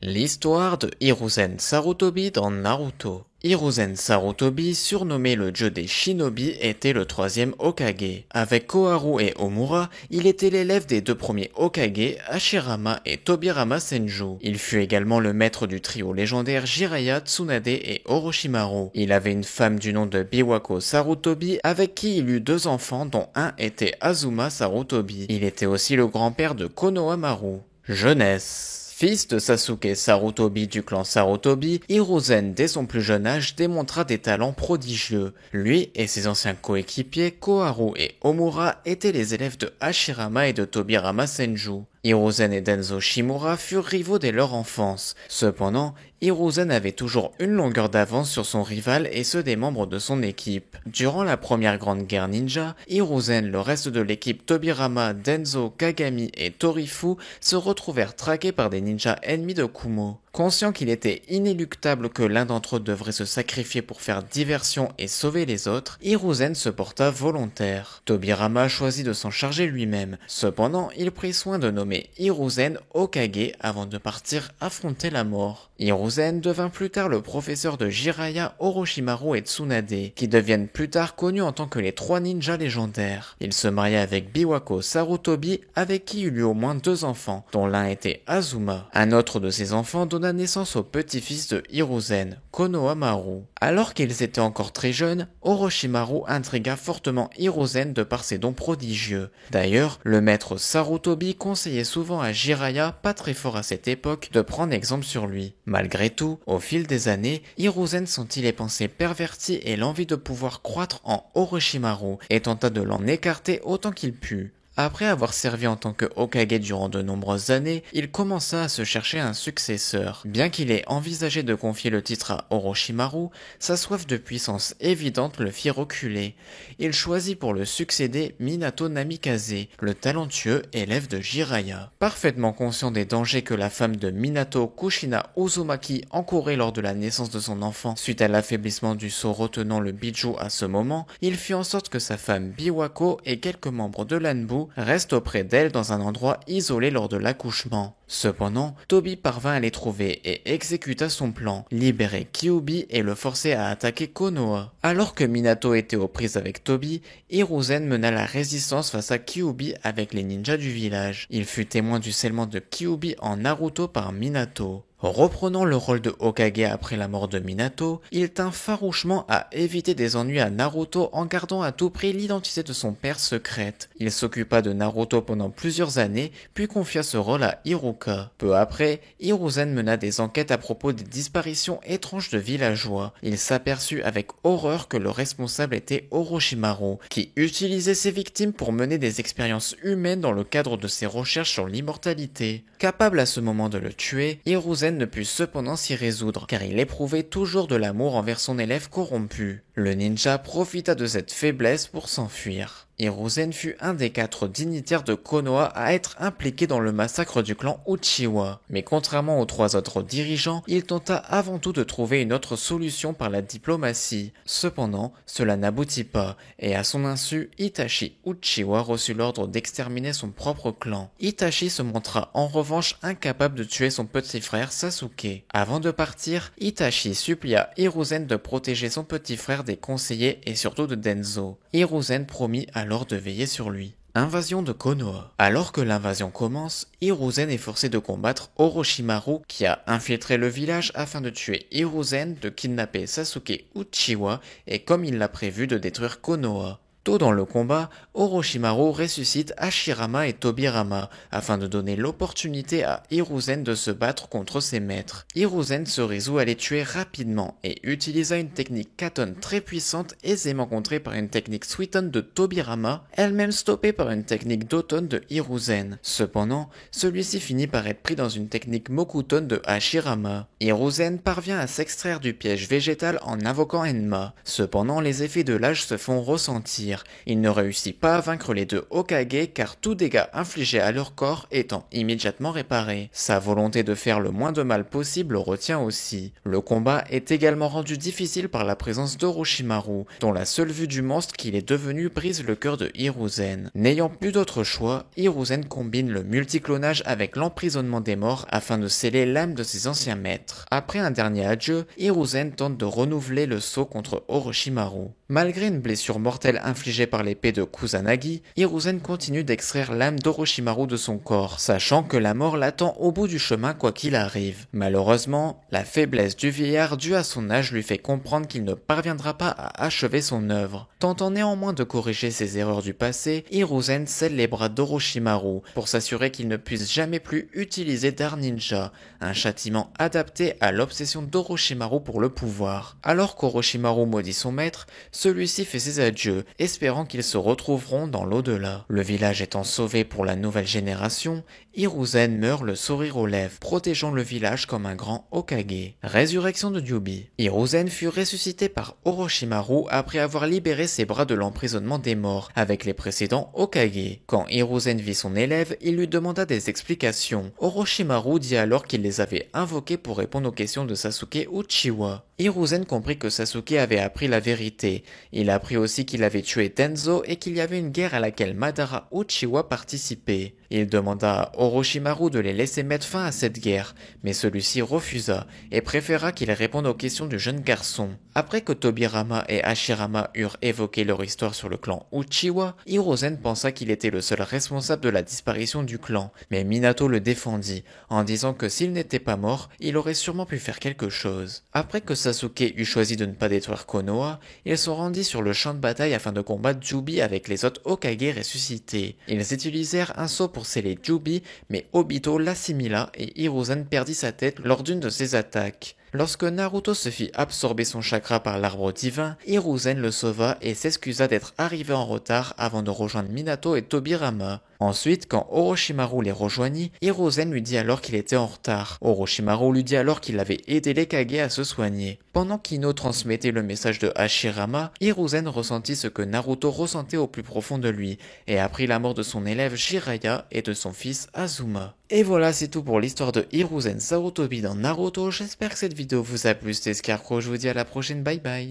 L'histoire de Hiruzen Sarutobi dans Naruto. Hiruzen Sarutobi, surnommé le dieu des shinobi, était le troisième Hokage. Avec Koharu et Omura, il était l'élève des deux premiers Hokage, Hashirama et Tobirama Senju. Il fut également le maître du trio légendaire Jiraiya, Tsunade et Orochimaru. Il avait une femme du nom de Biwako Sarutobi, avec qui il eut deux enfants dont un était Azuma Sarutobi. Il était aussi le grand-père de Konohamaru. Jeunesse. Fils de Sasuke Sarutobi du clan Sarutobi, Hiruzen dès son plus jeune âge démontra des talents prodigieux. Lui et ses anciens coéquipiers Koharu et Omura étaient les élèves de Hashirama et de Tobirama Senju. Hiruzen et Denzo Shimura furent rivaux dès leur enfance. Cependant, Hiruzen avait toujours une longueur d'avance sur son rival et ceux des membres de son équipe. Durant la première grande guerre ninja, Hiruzen, le reste de l'équipe Tobirama, Denzo, Kagami et Torifu se retrouvèrent traqués par des ninjas ennemis de Kumo. Conscient qu'il était inéluctable que l'un d'entre eux devrait se sacrifier pour faire diversion et sauver les autres, Hiruzen se porta volontaire. Tobirama choisit de s'en charger lui-même. Cependant, il prit soin de nommer Hiruzen Hokage avant de partir affronter la mort. Hiruzen devint plus tard le professeur de Jiraiya, Orochimaru et Tsunade, qui deviennent plus tard connus en tant que les trois ninjas légendaires. Il se maria avec Biwako Sarutobi, avec qui il eut au moins deux enfants, dont l'un était Azuma. Un autre de ses enfants donna naissance au petit-fils de Hiruzen, Konohamaru. Alors qu'ils étaient encore très jeunes, Orochimaru intrigua fortement Hiruzen de par ses dons prodigieux. D'ailleurs, le maître Sarutobi conseillait souvent à Jiraiya, pas très fort à cette époque, de prendre exemple sur lui. Malgré tout, au fil des années, Hiruzen sentit les pensées perverties et l'envie de pouvoir croître en Orochimaru et tenta de l'en écarter autant qu'il put. Après avoir servi en tant que Hokage durant de nombreuses années, il commença à se chercher un successeur. Bien qu'il ait envisagé de confier le titre à Orochimaru, sa soif de puissance évidente le fit reculer. Il choisit pour le succéder Minato Namikaze, le talentueux élève de Jiraiya. Parfaitement conscient des dangers que la femme de Minato, Kushina Uzumaki, encourait lors de la naissance de son enfant suite à l'affaiblissement du sceau retenant le Biju à ce moment, il fit en sorte que sa femme Biwako et quelques membres de l'Anbu reste auprès d'elle dans un endroit isolé lors de l'accouchement. Cependant, Tobi parvint à les trouver et exécuta son plan, libérer Kyuubi et le forcer à attaquer Konoha. Alors que Minato était aux prises avec Tobi, Hiruzen mena la résistance face à Kyuubi avec les ninjas du village. Il fut témoin du scellement de Kyuubi en Naruto par Minato. Reprenant le rôle de Hokage après la mort de Minato, il tint farouchement à éviter des ennuis à Naruto en gardant à tout prix l'identité de son père secrète. Il s'occupa de Naruto pendant plusieurs années, puis confia ce rôle à Hiruka. Peu après, Hiruzen mena des enquêtes à propos des disparitions étranges de villageois. Il s'aperçut avec horreur que le responsable était Orochimaru, qui utilisait ses victimes pour mener des expériences humaines dans le cadre de ses recherches sur l'immortalité. Capable à ce moment de le tuer, Hiruzen ne put cependant s'y résoudre, car il éprouvait toujours de l'amour envers son élève corrompu. Le ninja profita de cette faiblesse pour s'enfuir. Hiruzen fut un des 4 dignitaires de Konoha à être impliqué dans le massacre du clan Uchiwa. Mais contrairement aux 3 autres dirigeants, il tenta avant tout de trouver une autre solution par la diplomatie. Cependant, cela n'aboutit pas, et à son insu, Itachi Uchiwa reçut l'ordre d'exterminer son propre clan. Itachi se montra en revanche incapable de tuer son petit frère Sasuke. Avant de partir, Itachi supplia Hiruzen de protéger son petit frère des conseillers et surtout de Denzo. Hiruzen promit alors de veiller sur lui. Invasion de Konoha. Alors que l'invasion commence, Hiruzen est forcé de combattre Orochimaru qui a infiltré le village afin de tuer Hiruzen, de kidnapper Sasuke Uchiwa et comme il l'a prévu de détruire Konoha. Tôt dans le combat, Orochimaru ressuscite Hashirama et Tobirama afin de donner l'opportunité à Hiruzen de se battre contre ses maîtres. Hiruzen se résout à les tuer rapidement et utilisa une technique Katon très puissante aisément contrée par une technique Suiton de Tobirama, elle-même stoppée par une technique d'Oton de Hiruzen. Cependant, celui-ci finit par être pris dans une technique Mokuton de Hashirama. Hiruzen parvient à s'extraire du piège végétal en invoquant Enma. Cependant, les effets de l'âge se font ressentir. pire, il ne réussit pas à vaincre les deux Hokage car tout dégât infligé à leur corps étant immédiatement réparé. Sa volonté de faire le moins de mal possible le retient aussi. Le combat est également rendu difficile par la présence d'Orochimaru, dont la seule vue du monstre qu'il est devenu brise le cœur de Hiruzen. N'ayant plus d'autre choix, Hiruzen combine le multiclonage avec l'emprisonnement des morts afin de sceller l'âme de ses anciens maîtres. Après un dernier adieu, Hiruzen tente de renouveler le saut contre Orochimaru. Malgré une blessure mortelle infligée par l'épée de Kusanagi, Hiruzen continue d'extraire l'âme d'Orochimaru de son corps, sachant que la mort l'attend au bout du chemin quoi qu'il arrive. Malheureusement, la faiblesse du vieillard due à son âge lui fait comprendre qu'il ne parviendra pas à achever son œuvre. Tentant néanmoins de corriger ses erreurs du passé, Hiruzen scelle les bras d'Orochimaru pour s'assurer qu'il ne puisse jamais plus utiliser d'art ninja, un châtiment adapté à l'obsession d'Orochimaru pour le pouvoir. Alors qu'Orochimaru maudit son maître, celui-ci fait ses adieux, espérant qu'ils se retrouveront dans l'au-delà. Le village étant sauvé pour la nouvelle génération, Hiruzen meurt le sourire aux lèvres, protégeant le village comme un grand Hokage. Résurrection de Kyuubi. Hiruzen fut ressuscité par Orochimaru après avoir libéré ses bras de l'emprisonnement des morts avec les précédents Hokage. Quand Hiruzen vit son élève, il lui demanda des explications. Orochimaru dit alors qu'il les avait invoqués pour répondre aux questions de Sasuke Uchiwa. Hiruzen comprit que Sasuke avait appris la vérité. Il apprit aussi qu'il avait tué Tenzo et qu'il y avait une guerre à laquelle Madara Uchiwa participait. Il demanda à Orochimaru de les laisser mettre fin à cette guerre, mais celui-ci refusa et préféra qu'il réponde aux questions du jeune garçon. Après que Tobirama et Hashirama eurent évoqué leur histoire sur le clan Uchiwa, Hiruzen pensa qu'il était le seul responsable de la disparition du clan, mais Minato le défendit, en disant que s'il n'était pas mort, il aurait sûrement pu faire quelque chose. Après que Sasuke eut choisi de ne pas détruire Konoha, il se rendit sur le champ de bataille afin de combattre Kyuubi avec les autres Hokage ressuscités. Ils utilisèrent un sceau pour sceller Kyuubi, mais Obito l'assimila et Hiruzen perdit sa tête lors d'une de ses attaques. Lorsque Naruto se fit absorber son chakra par l'arbre divin, Hiruzen le sauva et s'excusa d'être arrivé en retard avant de rejoindre Minato et Tobirama. Ensuite, quand Orochimaru les rejoignit, Hiruzen lui dit alors qu'il était en retard. Orochimaru lui dit alors qu'il avait aidé les Kage à se soigner. Pendant qu'Ino transmettait le message de Hashirama, Hiruzen ressentit ce que Naruto ressentait au plus profond de lui et apprit la mort de son élève Jiraiya et de son fils Azuma. Et voilà, c'est tout pour l'histoire de Hiruzen Sarutobi dans Naruto. J'espère que cette vidéo vous a plu, c'était Scarecrow, je vous dis à la prochaine, bye bye.